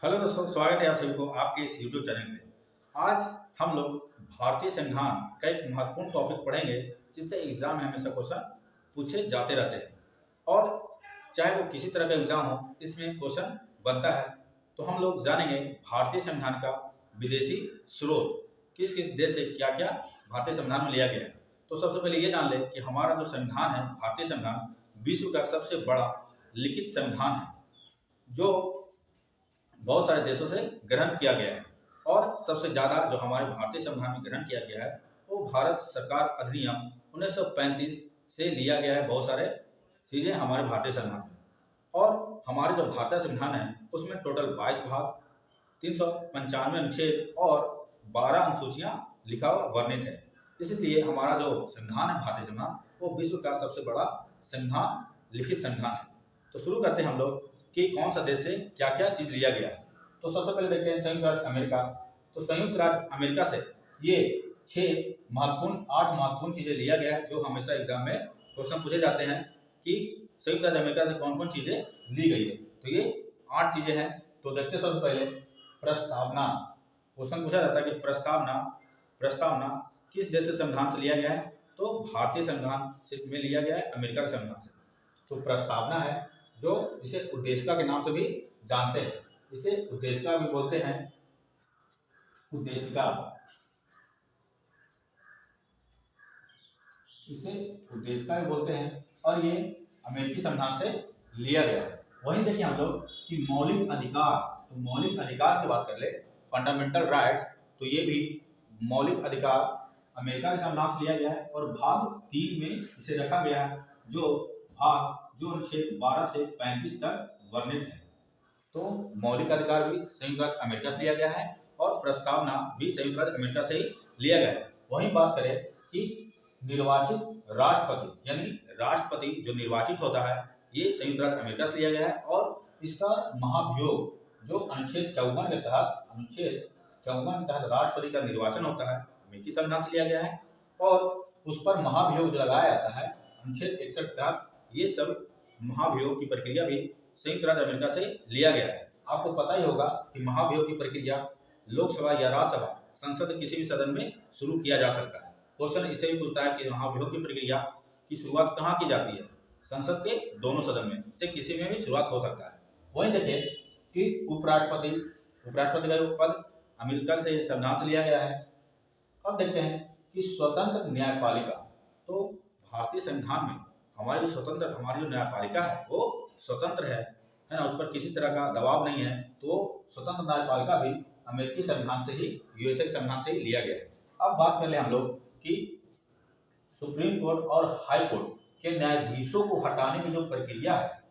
Hello दोस्तों, स्वागत है आप सभी को आपके इस YouTube चैनल पे। आज हम लोग भारतीय संविधान का एक महत्वपूर्ण टॉपिक पढ़ेंगे जिससे एग्जाम में हमेशा क्वेश्चन पूछे जाते रहते हैं और चाहे वो किसी तरह का एग्जाम हो, इसमें क्वेश्चन बनता है। तो हम लोग जानेंगे भारतीय संविधान का विदेशी स्रोत, किस किस देश से क्या क्या भारतीय संविधान में लिया गया है। तो सबसे पहले ये जान ले कि हमारा जो संविधान है, भारतीय संविधान विश्व का सबसे बड़ा लिखित संविधान है जो बहुत सारे देशों से ग्रहण किया गया है। और सबसे ज़्यादा जो हमारे भारतीय संविधान में ग्रहण किया गया है वो भारत सरकार अधिनियम 1935 से लिया गया है। बहुत सारे चीज़ें हमारे भारतीय संविधान में, और हमारे जो भारतीय संविधान है उसमें टोटल 22 भाग, 395 अनुच्छेद और 12 अनुसूचियाँ लिखा हुआ वर्णित है। इसलिए हमारा जो संविधान है, भारतीय संविधान, वो विश्व का सबसे बड़ा संविधान, लिखित संविधान है। तो शुरू करते हैं हम लोग कि कौन सा देश से क्या क्या चीज़ लिया गया है। तो सबसे पहले देखते हैं संयुक्त राज्य अमेरिका। तो संयुक्त राज्य अमेरिका से ये 8 महत्वपूर्ण चीज़ें लिया गया है जो हमेशा एग्जाम में क्वेश्चन पूछे जाते हैं कि संयुक्त राज्य अमेरिका से कौन कौन चीज़ें ली गई है। तो ये 8 चीज़ें हैं। तो देखते हैं सबसे पहले प्रस्तावना। क्वेश्चन पूछा जाता है कि प्रस्तावना किस देश से संविधान से लिया गया है। तो भारतीय संविधान से में लिया गया है, अमेरिका के संविधान से। तो प्रस्तावना है जो इसे उद्देशिका के नाम से भी जानते हैं, इसे उद्देशिका भी बोलते हैं। उद्देशिका, इसे उद्देशिका भी बोलते हैं और ये अमेरिकी संविधान से लिया गया है। वहीं देखिए हम लोग कि मौलिक अधिकार। तो मौलिक अधिकार की बात कर ले, फंडामेंटल राइट्स, तो ये भी मौलिक अधिकार अमेरिका के संविधान से लिया गया है और भाग 3 में इसे रखा गया है जो अनुच्छेद 12 से 35 तक वर्णित है। तो मौलिक अधिकार भी संयुक्त राज्य अमेरिका से लिया गया है और प्रस्तावना भी संयुक्त राज्य अमेरिका से ही लिया गया है। वहीं बात करें कि निर्वाचित राष्ट्रपति, यानी राष्ट्रपति जो निर्वाचित होता है, ये संयुक्त राज्य अमेरिका से लिया गया है और इसका महाभियोग जो अनुच्छेद 54 के तहत राष्ट्रपति का निर्वाचन होता है, अमेरिकी संविधान से लिया गया है। और उस पर महाभियोग जो लगाया जाता है अनुच्छेद 61 के तहत, ये सब महाभियोग की प्रक्रिया भी संयुक्त राज्य अमेरिका से लिया गया है। आपको पता ही होगा कि महाभियोग की प्रक्रिया लोकसभा या राज्यसभा, संसद किसी भी सदन में शुरू किया जा सकता है। क्वेश्चन इसे भी पूछता है कि महाभियोग की प्रक्रिया की शुरुआत कहाँ की जाती है, संसद के दोनों सदन में से किसी में भी शुरुआत हो सकता है। वहीं देखिए कि उपराष्ट्रपति का पद अमेरिका से संविधान से लिया गया है। अब देखते हैं कि स्वतंत्र न्यायपालिका। तो भारतीय संविधान में हमारी जो न्यायपालिका है वो स्वतंत्र है ना, उस पर किसी तरह का दबाव नहीं है। तो स्वतंत्र न्यायपालिका भी अमेरिकी संविधान से ही, यूएसए के संविधान से ही लिया गया है। अब बात कर ले हम लोग कि सुप्रीम कोर्ट और हाई कोर्ट के न्यायाधीशों को हटाने की जो प्रक्रिया है,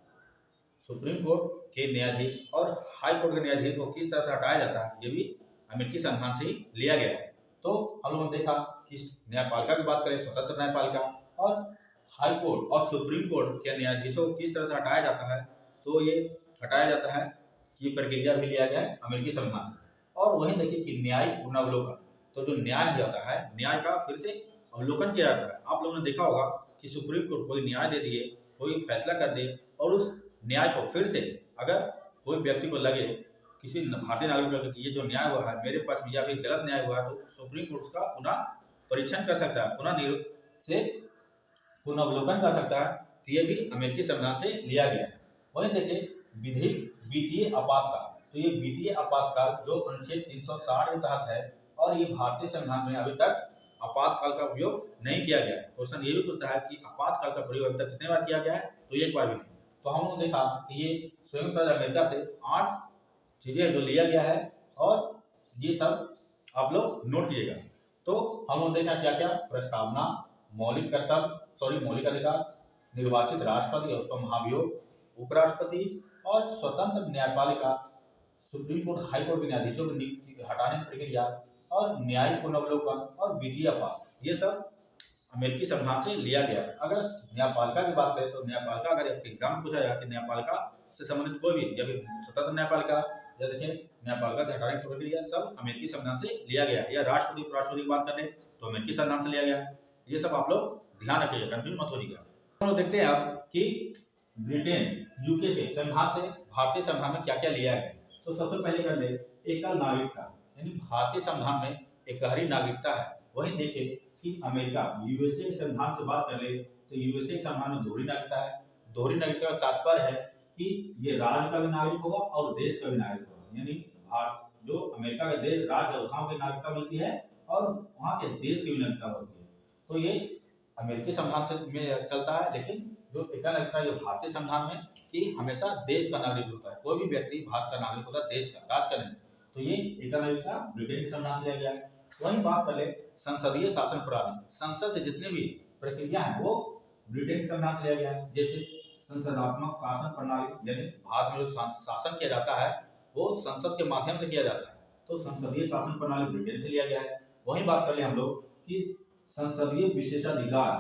सुप्रीम कोर्ट के न्यायाधीश और हाई कोर्ट के न्यायाधीश को किस तरह से हटाया जाता है, ये भी अमेरिकी संविधान से ही लिया गया है। तो हम लोगों ने देखा कि न्यायपालिका की बात करें, स्वतंत्र न्यायपालिका, और हाई कोर्ट और सुप्रीम कोर्ट के न्यायाधीशों को किस तरह से हटाया जाता है, तो ये हटाया जाता है कि प्रक्रिया भी लिया गया है अमेरिकी संविधान से। और वहीं देखिए कि न्यायिक पुनर्वलोकन। तो जो न्याय होता है, न्याय का फिर से अवलोकन किया जाता है। आप लोगों ने देखा होगा कि सुप्रीम कोर्ट कोई न्याय दे दिए, कोई फैसला कर दे, और उस न्याय को फिर से अगर कोई व्यक्ति को लगे, किसी भारतीय नागरिक को लगे कि ये जो न्याय हुआ है मेरे पास या फिर गलत न्याय हुआ है, तो सुप्रीम कोर्ट उसका पुनः परीक्षण कर सकता है, पुनर्वलोकन कर सकता है। तो ये भी अमेरिकी संविधान से लिया गया है। वहीं देखिए वित्तीय आपातकाल। तो ये वित्तीय आपातकाल जो अनुच्छेद 360 के तहत है, और ये भारतीय संविधान में अभी तक आपातकाल का उपयोग नहीं किया गया है। क्वेश्चन ये भी पूछता है कि आपातकाल का प्रयोग अभी तक कितने बार किया गया है, तो एक बार भी नहीं। तो हम लोग देखा कि ये संयुक्त राज्य अमेरिका से 8 चीजें जो लिया गया है, और ये सब आप लोग नोट कीजिएगा। तो हम लोग देखा क्या क्या, प्रस्तावना, मौलिक अधिकार, निर्वाचित राष्ट्रपति और उसका महाभियोग, उपराष्ट्रपति और स्वतंत्र न्यायपालिका, सुप्रीम कोर्ट हाई कोर्ट के न्यायाधीशों की नियुक्ति हटाने की प्रक्रिया, और न्यायिक पुनर्वलोकन और वित्तीय आपात, ये सब अमेरिकी संविधान से लिया गया है। अगर न्यायपालिका की बात करें तो न्यायपालिका, अगर एग्जाम में पूछा जाए कि न्यायपालिका से संबंधित कोई भी, या फिर स्वतंत्र न्यायपालिका, या देखिए न्यायपालिका के हटाने की प्रक्रिया, सब अमेरिकी संविधान से लिया गया है। या राष्ट्रपति उपराष्ट्रपति की बात करें तो अमेरिकी संविधान से लिया गया है। ये सब आप लोग ध्यान रखिएगा, कंफ्यूज मत होइएगा। हम लोग देखते हैं अब कि ब्रिटेन, यूके के संविधान से भारतीय संविधान में क्या क्या लिया है। तो सबसे पहले कर ले एकल नागरिकता, यानी भारतीय संविधान में एकहरी नागरिकता है। वहीं देखे कि अमेरिका यूएसए के संविधान से बात कर ले तो यूएसए के संविधान में दोहरी नागरिकता है। दोहरी नागरिकता का तात्पर्य है कि ये राज्य का भी नागरिक होगा और देश का भी नागरिक होगा, यानी भारत जो अमेरिका का देश राज्य है वहां की नागरिकता मिलती है और वहां के देश की भी नागरिकता होती है। तो ये अमेरिकी संविधान से में चलता है, लेकिन जो एकल नागरिकता ये भारतीय संविधान में कि हमेशा देश का नागरिक होता है, कोई भी व्यक्ति भारत का नागरिक होता है, देश का, राज्य का नहीं। तो ये एकल नागरिकता ब्रिटेन के संविधान से लिया गया है। वहीं बात कर ले संसदीय शासन प्रणाली, संसद से जितने भी प्रक्रिया है वो ब्रिटेन के संविधान से लिया गया है। जैसे संसदात्मक शासन प्रणाली, यानी भारत में जो शासन किया जाता है वो संसद के माध्यम से किया जाता है, तो संसदीय शासन प्रणाली ब्रिटेन से लिया गया है। वहीं बात कर ले हम लोग कि संसदीय विशेषाधिकार,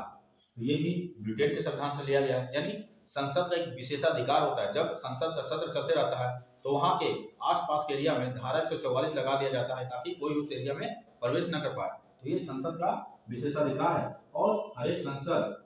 तो ये भी ब्रिटेन के संविधान से लिया गया है। यानी संसद का एक विशेषाधिकार होता है, जब संसद का सत्र चलते रहता है तो वहां के आसपास के एरिया में धारा 144 लगा दिया जाता है ताकि कोई उस एरिया में प्रवेश न कर पाए। तो ये संसद का विशेषाधिकार है और हर एक संसद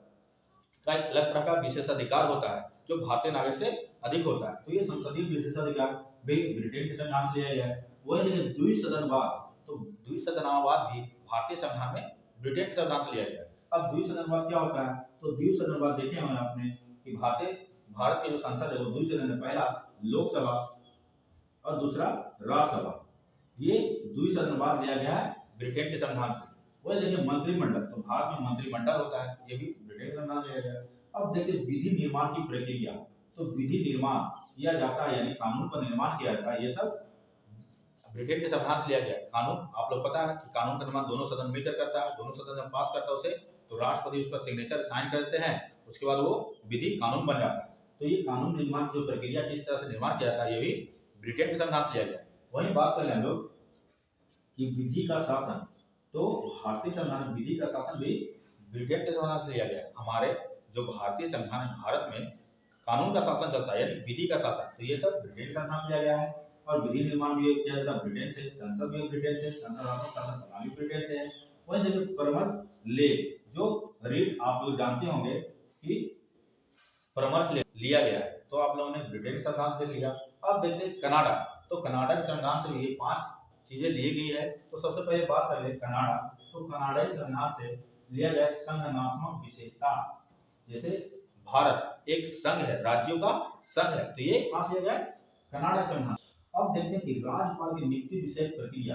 का एक अलग तरह का विशेषाधिकार होता है जो भारतीय नागरिक से अधिक होता है। तो ये संसदीय विशेषाधिकार भी ब्रिटेन के संविधान से लिया गया है। वही द्विसदनवाद, तो द्विसदनवाद भी भारतीय संविधान में ब्रिटेन के संविधान से लिया गया है। अब द्विसदनवाद क्या होता है, तो द्विसदनवाद देखे हमने आपने कि भारत के जो संसद है वो द्विसदन है, पहला लोकसभा और दूसरा राज्यसभा, ये द्विसदनवाद लिया गया है ब्रिटेन के संविधान से। वही देखिए मंत्रिमंडल, तो भारत में मंत्रिमंडल होता है, ये भी ब्रिटेन के संविधान से लिया गया है। अब देखिए विधि निर्माण की प्रक्रिया, तो विधि निर्माण किया जाता है यानी कानून का निर्माण किया जाता है, ये सब ब्रिटेन के संविधान से लिया गया है। कानून आप लोग पता है कि कानून का निर्माण दोनों सदन मिलकर करता है, दोनों सदन जब पास करता है उसे तो राष्ट्रपति उस पर सिग्नेचर साइन कर देते हैं, उसके बाद वो विधि कानून बन जाता है। तो ये कानून निर्माण जो प्रक्रिया किस तरह से निर्माण किया जाता है ये भी ब्रिटेन के संविधान से लिया गया है। वहीं बात कर लें हम लोग कि विधि का शासन, तो भारतीय संविधान में विधि का शासन भी ब्रिटेन के संविधान से लिया गया है। हमारे जो भारतीय संविधान है भारत में कानून का शासन चलता है यानी विधि का शासन, तो ये सब ब्रिटेन के संविधान से लिया गया है। और विधि निर्माण भी किया जाता है ब्रिटेन से, संसद भी ब्रिटेन से, संसदात्मक शासन प्रणाली ब्रिटेन से है। वहीं देखिए परामर्श लेख, जो रीट आप लोग जानते होंगे कि परामर्श लेख लिया गया है, तो आप लोगों ने ब्रिटेन के संविधान से देख लिया। अब देखते हैं कनाडा, तो कनाडा के संविधान से ये 5 चीजें ली गई है। तो सबसे पहले बात कर ले कनाडा, तो कनाडा के संविधान से लिया गया संघनात्मक विशेषता, जैसे भारत एक संघ है, राज्यों का संघ है, तो ये कहां से लिया गया कनाडा के संविधान। अब देखते हैं कि राज्यपाल की नियुक्ति विषय प्रक्रिया,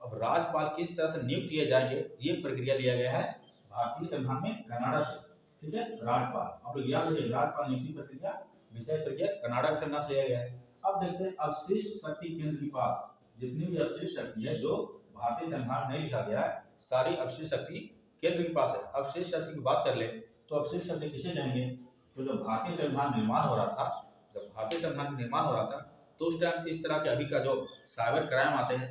अब राज्यपाल किस तरह से नियुक्त किए जाएंगे ये प्रक्रिया लिया गया है भारतीय संविधान में कनाडा से। ठीक है, राज्यपाल आप लोग याद रखिए, राज्यपाल नियुक्ति प्रक्रिया विषय प्रक्रिया कनाडा के संविधान से लिया गया है। अब देखते हैं अवशिष्ट शक्ति केंद्र के पास, जितनी भी अवशिष्ट शक्ति है जो भारतीय संविधान नहीं लिखा गया है, सारी अवशिष्ट शक्ति केंद्र के पास है। अवशिष्ट शक्ति की बात कर ले तो अवशिष्ट शक्ति किसे कहेंगे, तो जब भारतीय संविधान निर्माण हो रहा था, जब भारतीय संविधान निर्माण हो रहा था तो उस टाइम इस तरह के अभी का जो साइबर क्राइम आते हैं,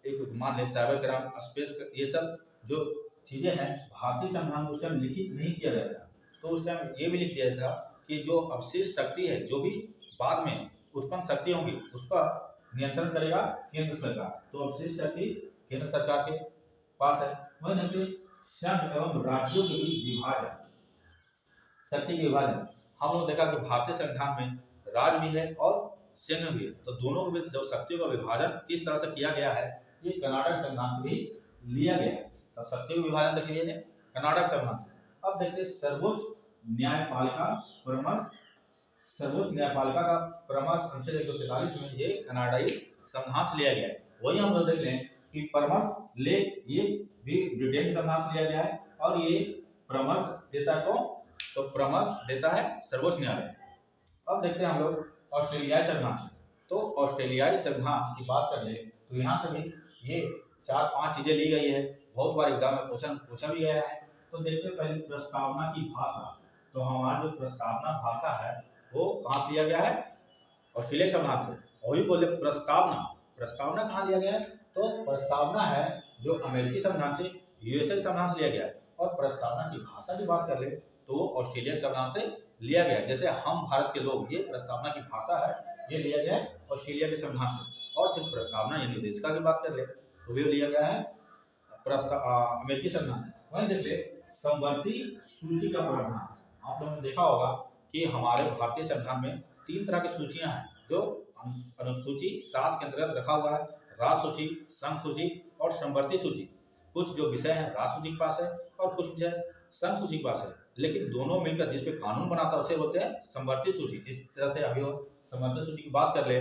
एक मान ले साइबर क्राइम, स्पेस, ये सब जो चीजें हैं भारतीय संविधान में उस टाइम लिखित नहीं किया गया था। तो उस टाइम ये भी लिख दिया था कि जो अवशिष्ट शक्ति है, जो भी बाद में उत्पन्न शक्ति होंगी उस पर नियंत्रण करेगा केंद्र सरकार, तो अवशिष्ट शक्ति केंद्र सरकार के पास है। वही देखिए संघ एवं राज्यों के बीच विभाजन, शक्ति के विभाजन, हम लोग देखा कि भारतीय संविधान में राज्य भी है और संघ भी है, तो दोनों के बीच जो शक्तियों का विभाजन किस तरह से किया गया है ये कनाडा के संविधान से भी लिया गया है। तो शक्तियों का विभाजन देख लीजिए कनाडा के संविधान से। अब देखते हैं सर्वोच्च न्यायपालिका परामर्श, सर्वोच्च न्यायपालिका का परामर्श अनुच्छेद 143 में ये कनाडाई संविधान से लिया गया है। वही हम लोग देख लें कि परामर्श लेख ये भी ब्रिटेन के संविधान से लिया गया है और ये परामर्श देता है कौन, तो परामर्श देता है सर्वोच्च न्यायालय। अब देखते हैं हम लोग ऑस्ट्रेलियाई संविधान से, तो ऑस्ट्रेलियाई संविधान की बात कर ले तो यहाँ से भी ये 4-5 चीजें ली गई है, बहुत बार एग्जाम में पूछा भी गया है। तो देखते हैं पहले प्रस्तावना की भाषा, तो हमारा जो प्रस्तावना भाषा है वो कहाँ से लिया गया है, ऑस्ट्रेलिया संविधान से। वही बोले प्रस्तावना, प्रस्तावना कहाँ लिया गया है, तो प्रस्तावना है जो अमेरिकी संविधान से, यूएसए संविधान से लिया गया है। और प्रस्तावना की भाषा की बात कर ले तो वो ऑस्ट्रेलिया संविधान से लिया गया, जैसे हम भारत के लोग, ये प्रस्तावना की भाषा है, ये लिया गया है ऑस्ट्रेलिया के संविधान से। और सिर्फ प्रस्तावना यानी निर्देशिका की बात कर ले तो भी लिया गया है अमेरिकी संविधान से। वहीं देख ले समवर्ती सूची का प्रावधान, आप लोगों ने देखा होगा कि हमारे भारतीय संविधान में 3 तरह की सूचियां हैं जो अनुसूची 7 के अंतर्गत रखा हुआ है। राज सूची, संघ सूची और संवर्ती सूची। कुछ जो विषय है राज सूची के पास है और कुछ विषय संघ सूची के पास है, लेकिन दोनों मिलकर जिस पे कानून बनाता है उसे बोलते हैं संवर्ती सूची। जिस तरह से अभी संवर्ती सूची की बात कर ले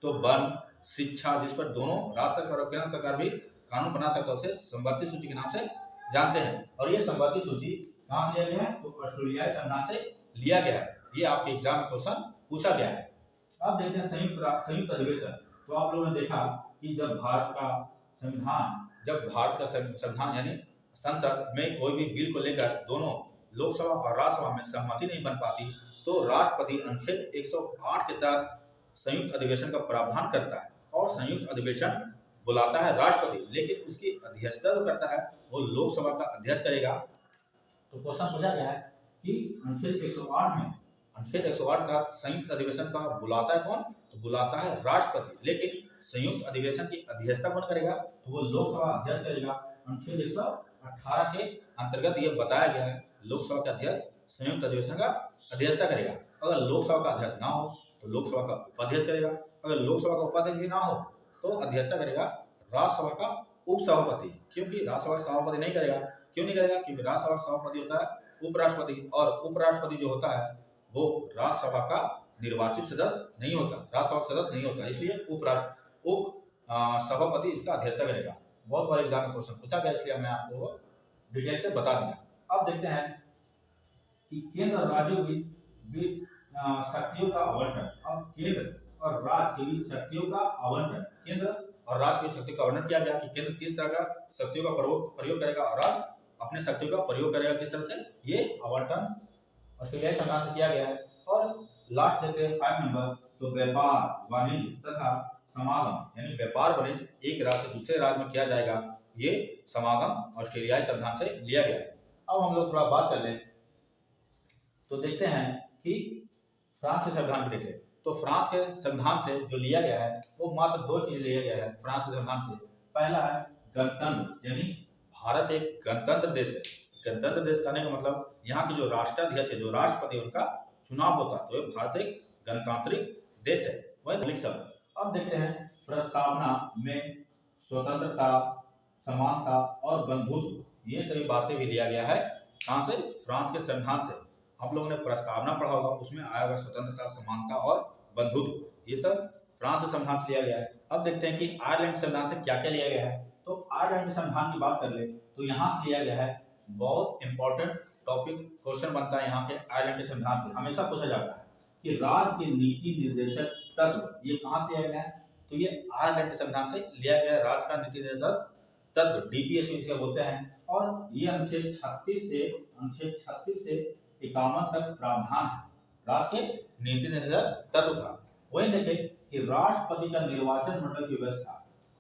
तो वन, शिक्षा, जिस पर दोनों राज्य सरकार और केंद्र सरकार भी कानून बना सकता है, उसे संवर्ती सूची के नाम से जानते हैं। और ये संवर्ती सूची कहाँ से लिया गया है? तो ऑस्ट्रेलियाई संविधान से लिया गया है। ये आपके एग्जाम में क्वेश्चन पूछा गया है। अब देखते हैं संयुक्त अधिवेशन। तो आप लोगों ने देखा कि जब भारत का संविधान यानी संसद में कोई भी बिल को लेकर दोनों लोकसभा और राज्यसभा में सहमति नहीं बन पाती, तो राष्ट्रपति अनुच्छेद 108 के तहत संयुक्त अधिवेशन का प्रावधान करता है और संयुक्त अधिवेशन बुलाता है राष्ट्रपति, लेकिन उसकी अध्यक्षता जो करता है वो लोकसभा का अध्यक्ष करेगा। तो क्वेश्चन पूछा गया है कि अनुच्छेद 108 तहत संयुक्त अधिवेशन का बुलाता है कौन? तो बुलाता है राष्ट्रपति, लेकिन संयुक्त अधिवेशन की अध्यक्षता कौन करेगा? तो वो लोकसभा अध्यक्ष करेगा। अनुच्छेद 118 के अंतर्गत ये बताया गया है लोकसभा का अध्यक्ष संयुक्त अधिवेशन का अध्यक्षता करेगा। अगर लोकसभा का अध्यक्ष ना हो तो लोकसभा का उपाध्यक्ष करेगा। अगर लोकसभा का उपाध्यक्ष भी ना हो तो अध्यक्षता करेगा राज्यसभा का उपसभापति, क्योंकि राज्यसभा का सभापति नहीं करेगा। क्यों नहीं करेगा? क्योंकि राज्यसभा का सभापति होता है उपराष्ट्रपति, और उपराष्ट्रपति जो होता है वो राज्यसभा का निर्वाचित सदस्य नहीं होता, राज्यसभा का सदस्य नहीं होता, इसलिए सभापति इसका अध्यक्षता करेगा। बहुत बार एग्जाम में क्वेश्चन पूछा गया, इसलिए मैं आपको डिटेल से बता दिया। अब देखते हैं कि केंद्र और राज्यों के बीच शक्तियों का आवंटन। अब केंद्र और राज्य के बीच शक्तियों का आवंटन, केंद्र और राज्य की शक्तियों का आवंटन किया गया कि केंद्र किस तरह का शक्तियों का प्रयोग करेगा और राज्य अपने शक्तियों का प्रयोग करेगा किस तरह से, ये आवंटन ऑस्ट्रेलियाई संविधान से किया गया है। और लास्ट देते हैं 5 नंबर, तो व्यापार, वाणिज्य तथा समागम यानी व्यापार वाणिज्य एक राज्य से दूसरे राज्य में किया जाएगा, ये समागम ऑस्ट्रेलियाई संविधान से लिया गया है। अब हम लोग थोड़ा बात कर लें तो देखते हैं कि फ्रांस के संविधान को देख लें। तो फ्रांस के संविधान से जो लिया गया है वो मात्र 2 चीज लिया गया है फ्रांस के संविधान से। पहला है गणतंत्र, यानी भारत एक गणतंत्र देश है। गणतंत्र देश कहने का मतलब यहाँ के जो राष्ट्राध्यक्ष है, जो राष्ट्रपति, उनका चुनाव होता है, तो भारत एक गणतांत्रिक देश है। वही मौलिक शब्द। अब देखते हैं प्रस्तावना में स्वतंत्रता, समानता और बंधुत्व, ये सभी बातें भी लिया गया है कहाँ से? फ्रांस के संविधान से। आप लोगों ने प्रस्तावना पढ़ा होगा, उसमें आया होगा स्वतंत्रता, समानता और बंधुत्व, ये सब फ्रांस के संविधान से लिया गया है। अब देखते हैं कि आयरलैंड के संविधान से क्या क्या लिया गया है। तो आयरलैंड के संविधान की बात कर ले तो यहाँ से लिया गया है, बहुत इंपॉर्टेंट टॉपिक क्वेश्चन बनता है यहाँ के आयरलैंड के संविधान से, हमेशा पूछा जाता है कि राज्य के नीति निर्देशक तत्व ये कहाँ से लिया गया है? तो ये आयरलैंड के संविधान से लिया गया है। राज्य का नीति निर्देशक तत्व डीपीएस जिसे बोलते हैं, और ये अनुच्छेद 36 से 51 तक प्रावधान है राज्य के नीति निर्देशक तत्व का। वही देखें कि राष्ट्रपति का निर्वाचन मंडल की व्यवस्था,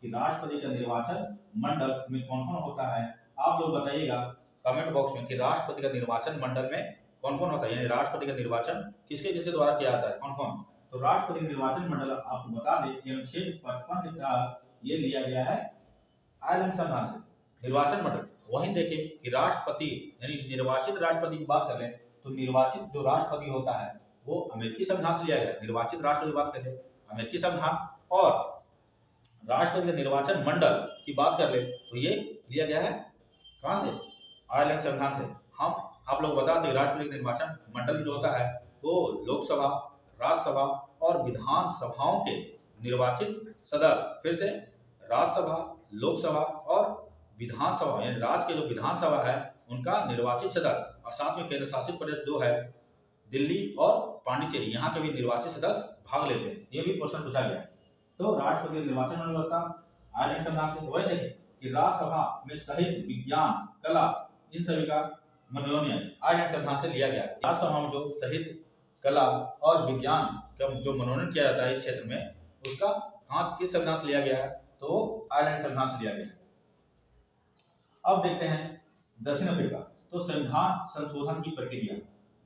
कि राष्ट्रपति का निर्वाचन मंडल में कौन कौन होता है, आप लोग बताइएगा कमेंट बॉक्स में कि राष्ट्रपति का निर्वाचन मंडल में कौन कौन होता है, यानी राष्ट्रपति का निर्वाचन किसके किसके द्वारा किया जाता है, कौन कौन। तो राष्ट्रपति का निर्वाचन मंडल आपको बता दें कि अनुच्छेद 55 के तहत ये लिया गया है आयरलैंड संविधान से, निर्वाचन मंडल। वहीं देखें कि राष्ट्रपति यानी निर्वाचित राष्ट्रपति की बात करें तो निर्वाचित जो राष्ट्रपति होता है वो अमेरिकी संविधान से लिया गया है। निर्वाचित राष्ट्रपति की बात करें अमेरिकी संविधान, और राष्ट्रपति के निर्वाचन मंडल की बात कर ले तो ये लिया गया है कहाँ से? आयरलैंड संविधान से। हम आप लोग बता दें राष्ट्रपति के निर्वाचन मंडल जो होता है वो लोकसभा, राज्यसभा और विधान सभाओं के निर्वाचित सदस्य, फिर से राज्यसभा, लोकसभा और विधानसभा यानी राज्य के जो विधानसभा है उनका निर्वाचित सदस्य, और साथ में केंद्र शासित प्रदेश 2 है दिल्ली और पांडिचेरी, यहाँ के भी निर्वाचित सदस्य भाग लेते हैं। ये भी क्वेश्चन पूछा गया है। तो राष्ट्रपति निर्वाचन मंडल व्यवस्था आयरलैंड संविधान से। वही देखें कि राज्यसभा में साहित्य, विज्ञान, कला इन सभी का मनोनयन आयरलैंड संविधान से लिया गया है। राज्यसभा में जो साहित्य, कला और विज्ञान का जो मनोनयन किया जाता है इस क्षेत्र में, उसका कहाँ किस संविधान से लिया गया है? तो आयरलैंड संविधान से लिया गया है। अब देखते हैं दक्षिण अफ्रीका। तो संविधान संशोधन की प्रक्रिया,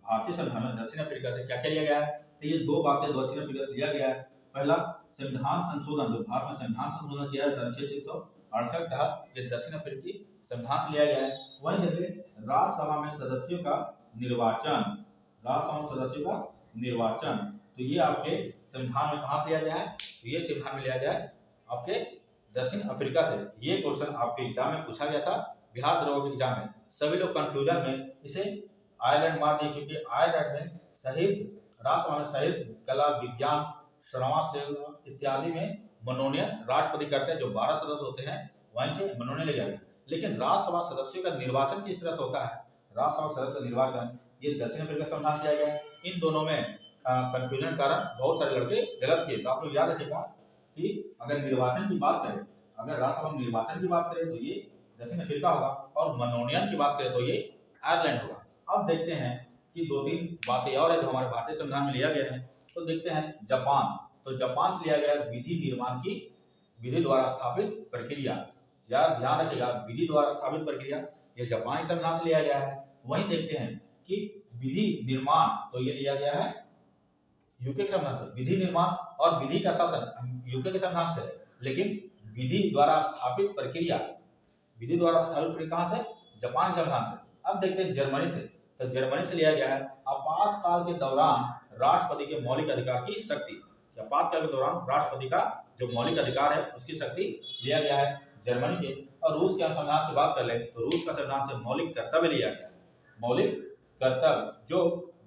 भारतीय संविधान में दक्षिण अफ्रीका से क्या क्या लिया गया है? तो ये 2 बातें दक्षिण अफ्रीका से लिया गया है। पहला संविधान संशोधन, जो भारत में संविधान संशोधन किया जाता है अनुच्छेद 368 तहत, ये दक्षिण अफ्रीकी संविधान से लिया गया है। वहीं देखिए राज्यसभा में सदस्यों का निर्वाचन, राज्यसभा में सदस्यों का निर्वाचन, तो तो ये आपके संविधान में कहाँ से लिया गया है? तो ये संविधान में लिया गया है आपके दक्षिण अफ्रीका से। ये क्वेश्चन आपके एग्जाम में पूछा गया था, बिहार दरोगा के एग्जाम में। सभी लोग कंफ्यूजन में इसे आयरलैंड मार दिए, क्योंकि आयरलैंड में राष्ट्रसभा में साहित्य, कला, विज्ञान, समाज सेवा इत्यादि में मनोनयन राष्ट्रपति करते हैं। जो 12 सदस्य होते हैं वहीं से मनोनयन ले जाते हैं। लेकिन राज्यसभा सदस्यों का निर्वाचन किस तरह से होता है? राज्यसभा सदस्य का निर्वाचन ये दक्षिण अफ्रीका संविधान से आया गया है। इन दोनों में कंफ्यूजन कारण बहुत सारे लड़के गलत किए। तो आप लोग याद रखिएगा कि अगर निर्वाचन की बात करें, अगर राज्यसभा में निर्वाचन की बात करें तो ये दक्षिण अफ्रीका होगा, और मनोनयन की बात करें तो ये आयरलैंड होगा। अब देखते हैं कि 2-3 बातें और है जो हमारे भारतीय संविधान में लिया गया है। तो देखते हैं जापान। तो जापान से लिया गया विधि निर्माण की विधि द्वारा स्थापित प्रक्रिया। यार ध्यान रखिएगा, विधि द्वारा स्थापित प्रक्रिया ये जापानी संविधान से लिया गया है। वहीं देखते हैं कि विधि निर्माण, तो ये लिया गया है यूके के संविधान से। विधि निर्माण और विधि का शासन यूके के संविधान से, लेकिन विधि द्वारा स्थापित प्रक्रिया कहां से? जापान के संविधान से। अब देखते हैं जर्मनी से। तो जर्मनी से लिया गया है आपातकाल के दौरान राष्ट्रपति के मौलिक अधिकार की शक्ति। आपातकाल के दौरान राष्ट्रपति का जो मौलिक अधिकार है उसकी शक्ति लिया गया है जर्मनी के। और रूस के संविधान से बात कर ले तो रूस का संविधान से मौलिक कर्तव्य लिया गया है। मौलिक कर्तव्य जो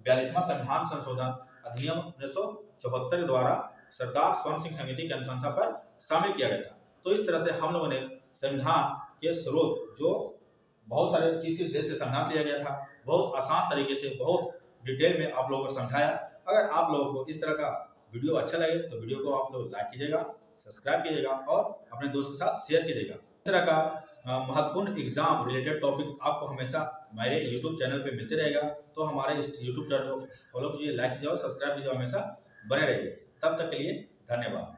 42वां संविधान संशोधन अधिनियम 1974 के द्वारा सरदार स्वर्ण सिंह समिति की अनुशंसा पर शामिल किया गया था। तो इस तरह से हम लोगों ने संविधान के स्रोत जो बहुत सारे किसी देश से संविधान लिया गया था, बहुत आसान तरीके से बहुत डिटेल में आप लोगों को समझाया। अगर आप लोगों को इस तरह का वीडियो अच्छा लगे तो वीडियो को आप लोग लाइक कीजिएगा, सब्सक्राइब कीजिएगा और अपने दोस्त के साथ शेयर कीजिएगा। इस तरह का महत्वपूर्ण एग्जाम रिलेटेड टॉपिक आपको हमेशा मेरे यूट्यूब चैनल पे मिलते रहेगा। तो हमारे इस यूट्यूब चैनल को फॉलो कीजिए, लाइक कीजिए और सब्सक्राइब कीजिए, हमेशा बने रहिए। तब तक के लिए धन्यवाद।